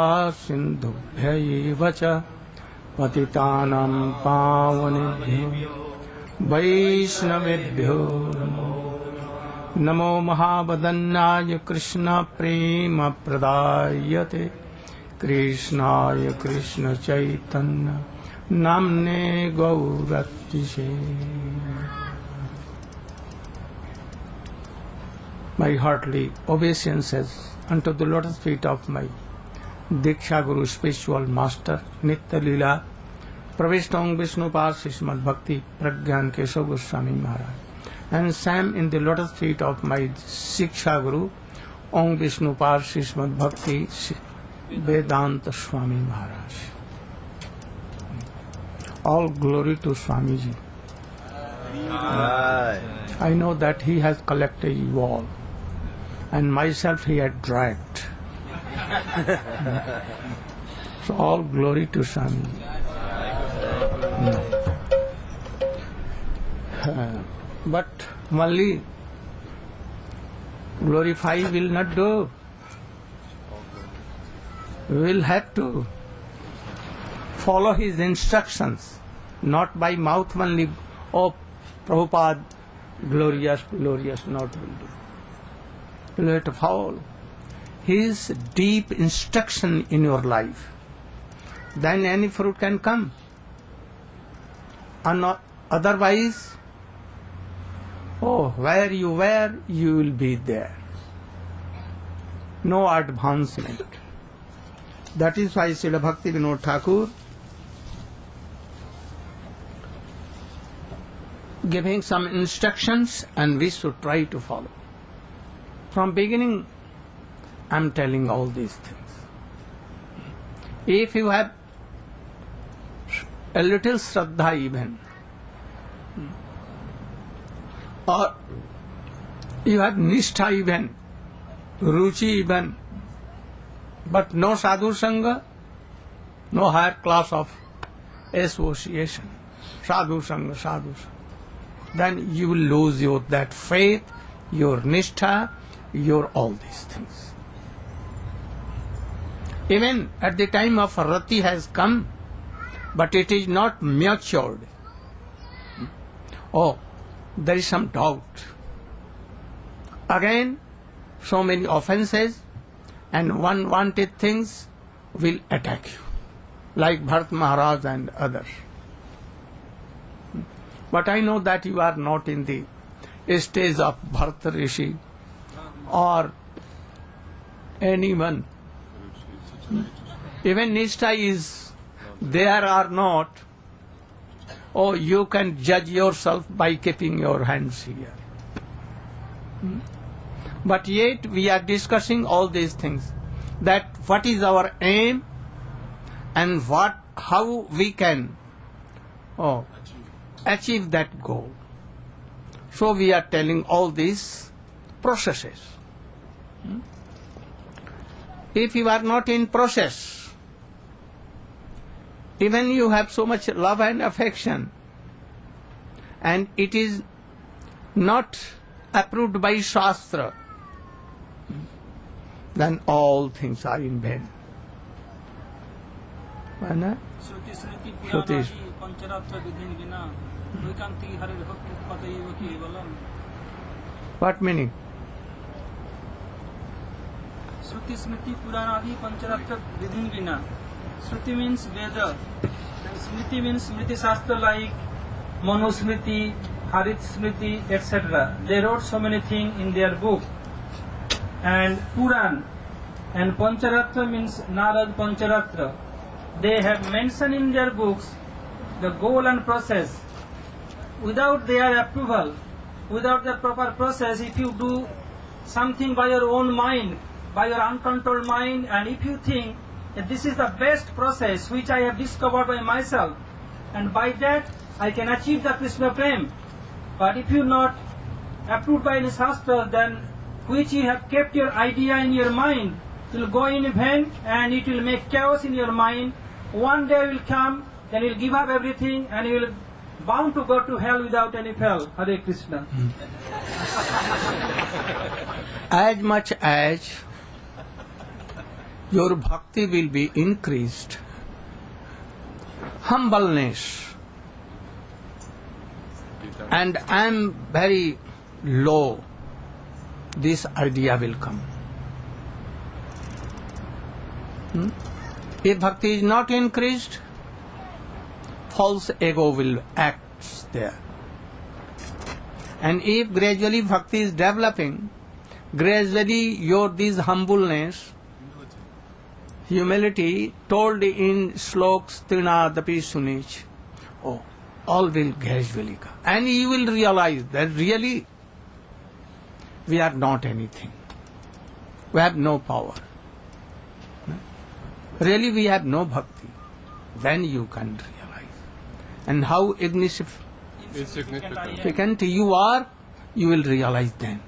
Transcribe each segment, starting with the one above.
सिन्धुभ्य एव च पतितानां पावनेभ्यो वैष्णवेभ्यो नमो महावदन्नाय कृष्ण प्रेम प्रदायते कृष्णाय Krishna Chaitanya नाम्ने गौरतिशे। My heartly obeisances unto the lotus feet of my Diksha Guru spiritual master Nitya Leela Pravishta Vishnu Pad Srimad Bhakti Pragyan Keshav Goswami Maharaj, and same in the lotus feet of my Shiksha Guru Om Vishnu Pad Srimad Bhakti Vedanta Swami Maharaj. All glory to Swamiji. I know that he has collected you all, and myself he had dragged. So all glory to Swami. But only glorify will not do. We will have to follow his instructions, not by mouth only. Oh, Prabhupada, glorious, glorious, not will do. You will have to follow his deep instruction in your life. Then any fruit can come. And otherwise, oh, where you were, you will be there. No advancement. That is why Srila Bhakti Vinod Thakur giving some instructions, and we should try to follow. From beginning, I am telling all these things. If you have a little Shraddha even, or you have Nishtha even, Ruchi even, but no Sadhu Sangha, no higher class of association, Sadhu Sangha, then you will lose your that faith, your Nishtha, your all these things. Even at the time of Rati has come, but it is not matured. Oh, there is some doubt. Again, so many offenses and unwanted things will attack you, like Bharat Maharaj and others. But I know that you are not in the stage of Bharata Rishi or anyone. Even Nishtha is there or not. Oh, you can judge yourself by keeping your hands here. But yet we are discussing all these things. That what is our aim and how we can achieve that goal. So we are telling all these processes. If you are not in process, even you have so much love and affection, and it is not approved by Shastra, then all things are in vain. What meaning? Shruti Smriti Puranadi Pancharatra Vidhin Vina. Shruti means Veda, and Smriti means Smriti Shastra like Manu Smriti, Harit Smriti, etc. They wrote so many things in their book. And Puran and Pancharatra means Narad Pancharatra. They have mentioned in their books the goal and process. Without their approval, without the proper process, if you do something by your own mind, by your uncontrolled mind, and if you think that this is the best process which I have discovered by myself, and by that I can achieve the Krishna Prem, but if you not approved by any Shastra, then which you have kept your idea in your mind, it will go in vain and it will make chaos in your mind. One day will come, then you will give up everything and you will bound to go to hell without any hell. Hare Krishna. As much as your bhakti will be increased. Humbleness. And I am very low. This idea will come. If bhakti is not increased, false ego will act there. And if gradually bhakti is developing, gradually your this humbleness, humility, told in sloks trinadapi sunich, all will gradually come. And you will realize that really we are not anything. We have no power. Really we have no bhakti. Then you can realize. And how insignificant you are, you will realize then.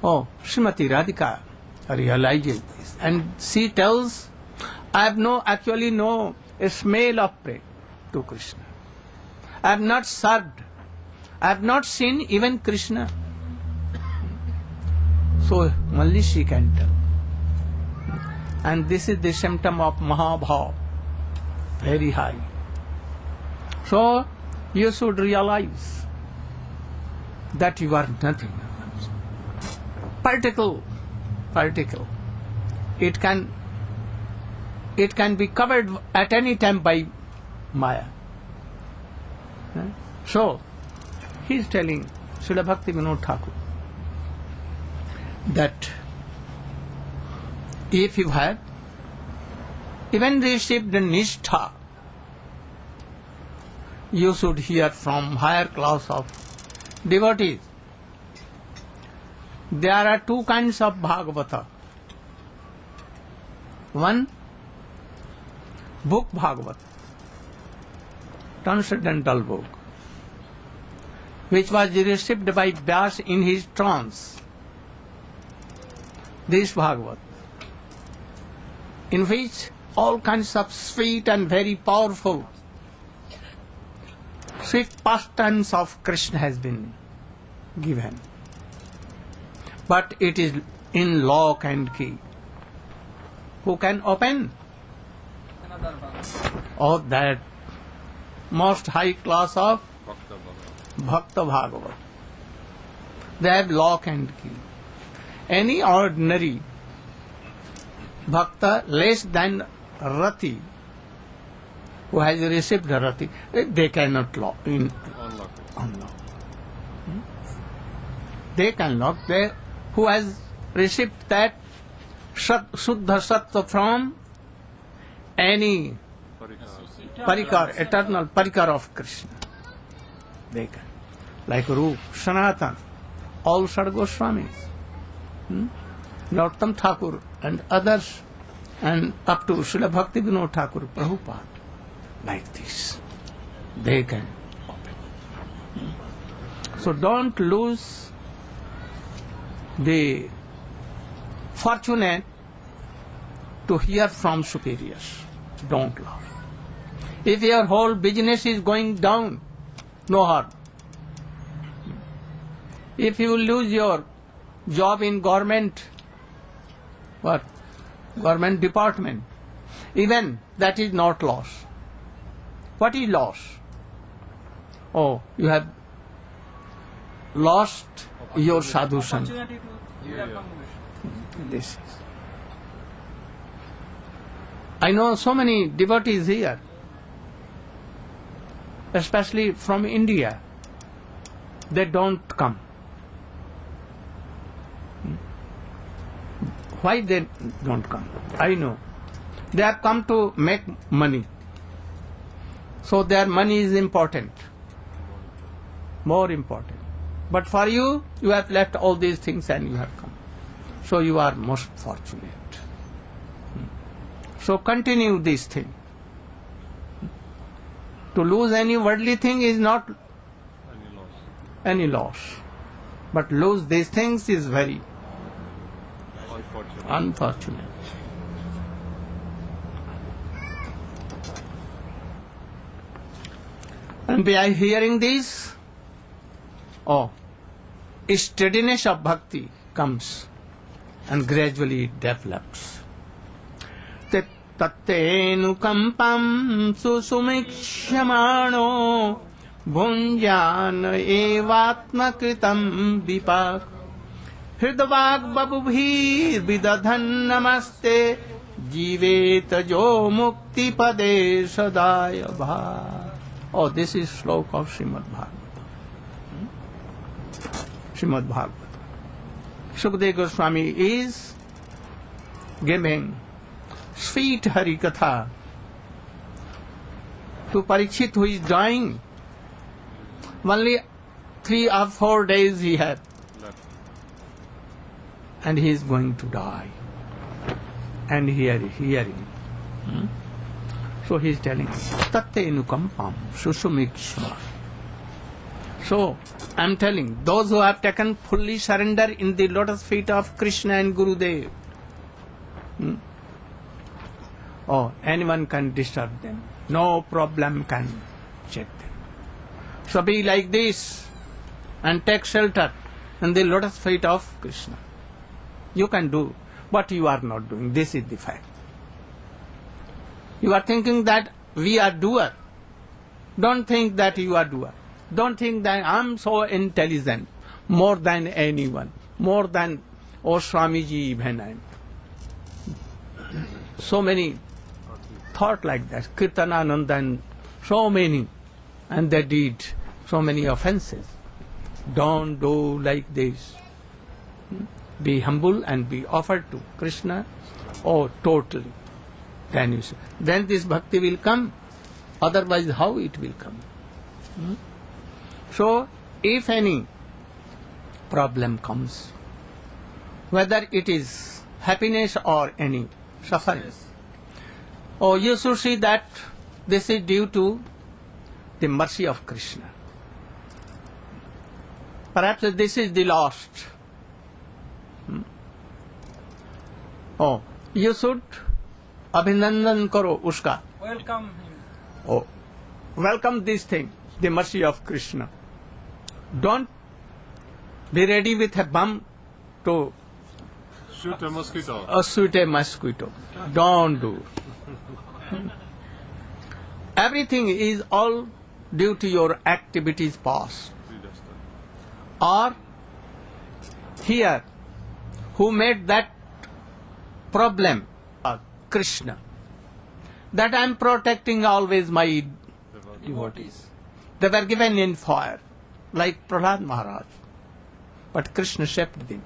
Srimati Radhika realizes this. And she tells, I have actually no smell of prey to Krishna. I have not served. I have not seen even Krishna. So only she can tell. And this is the symptom of Mahabhav, very high. So you should realize that you are nothing. Particle. It can be covered at any time by Maya. So he is telling Srila Bhakti Vinod Thakur that if you have even received the nishtha, you should hear from higher class of devotees. There are two kinds of Bhagavata. One, book Bhagavata, transcendental book, which was received by Vyas in his trance. This Bhagavad, in which all kinds of sweet and very powerful sweet pastimes of Krishna has been given. But it is in lock and key. Who can open? That most high class of Bhakta Bhagavat. They have lock and key. Any ordinary Bhakta less than Rati, who has received Rati, they cannot unlock. They can lock. Who has received that Shuddha Sattva from any Parikar, eternal Parikar of Krishna. They can. Like Rup, Sanatan, all Sad Goswamis, Narottam Thakur and others, and up to Srila Bhakti Vinod Thakur, Prabhupada, like this. They can open. So don't lose the fortunate to hear from superiors. Don't lose. If your whole business is going down, no harm. If you lose your job in government department, even that is not loss. What is loss? You have lost your sadhushan. This is. I know so many devotees here, especially from India. They don't come. Why they don't come? I know. They have come to make money. So their money is important. More important. But for you, you have left all these things and you have come. So you are most fortunate. So continue this thing. To lose any worldly thing is not any loss. But lose these things is very unfortunate. And by hearing this, steadiness of bhakti comes and gradually it develops. तत्तेऽनुकम्पं सुसुमीक्ष्यमाणो भुञ्जान एवात्मकृतं विपाक हृदवाग् बभुभिर्विदधन् नमस्ते जीवेत जो मुक्तिपदे सदाय भाग. Oh, this is slok of Srimad Bhagavatam. Srimad Bhagavatam. Sukadeva Goswami is giving sweet Hari Katha to Parikshit, who is dying. Only 3 or 4 days he had, and he is going to die. And hearing. So he is telling, Tatte Anukampam Susumikshma. So I am telling, those who have taken fully surrender in the lotus feet of Krishna and Gurudev, oh, anyone can disturb them. No problem can check them. So be like this and take shelter in the lotus feet of Krishna. You can do, but you are not doing. This is the fact. You are thinking that we are doer. Don't think that you are doer. Don't think that I am so intelligent, more than anyone, more than Swamiji even I am. So many thought like that. Kirtanananda and so many, and they did so many offenses. Don't do like this. Be humble and be offered to Krishna. Oh, totally. Then this bhakti will come. Otherwise, how it will come? So, if any problem comes, whether it is happiness or any suffering, oh, you should see that this is due to the mercy of Krishna. Perhaps this is the lost. Oh, you should abhinandan karo uska. Welcome him. Oh, welcome this thing, the mercy of Krishna. Don't be ready with a bomb to shoot a mosquito. Shoot a mosquito. Don't do. Everything is all due to your activities past. Or here, who made that problem? Krishna. That I am protecting always my devotees. They were given in fire, like Prahlad Maharaj. But Krishna saved them.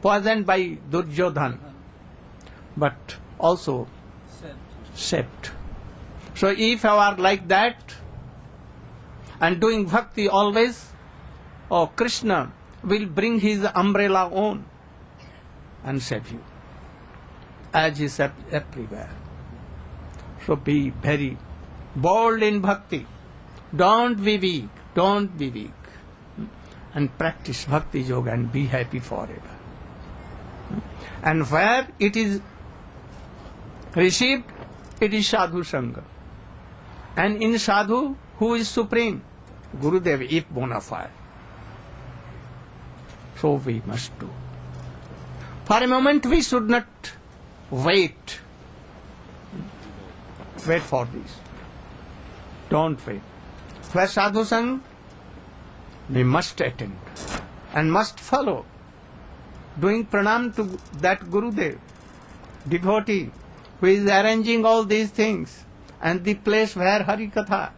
Poisoned by Duryodhana. But also saved. So if you are like that and doing bhakti always, oh, Krishna will bring his umbrella on and save you, as he saved everywhere. So be very bold in bhakti. Don't be weak. Don't be weak. And practice bhakti yoga and be happy forever. And where it is received, it is sadhu sangha. And in sadhu, who is supreme? Gurudev, if bona fide. So we must do. For a moment we should not wait for this. Don't wait. Where sadhu sang, we must attend and must follow, doing pranam to that Gurudev, devotee, who is arranging all these things, and the place where Hari Katha,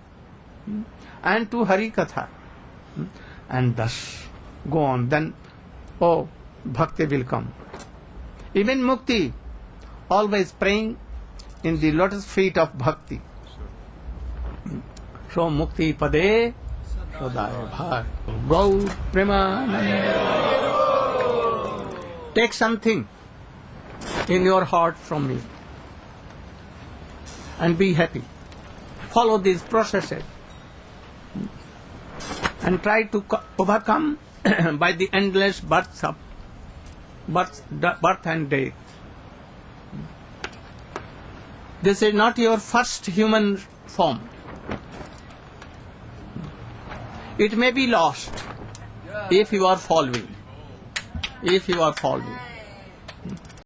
and to Hari Katha, and thus go on. Then, oh, bhakti will come. Even mukti, always praying in the lotus feet of bhakti. So mukti pade sadaya bhag. Gaur premanand. Take something in your heart from me and be happy. Follow these processes and try to overcome by the endless birth and death. This is not your first human form. It may be lost if you are following. If you are following.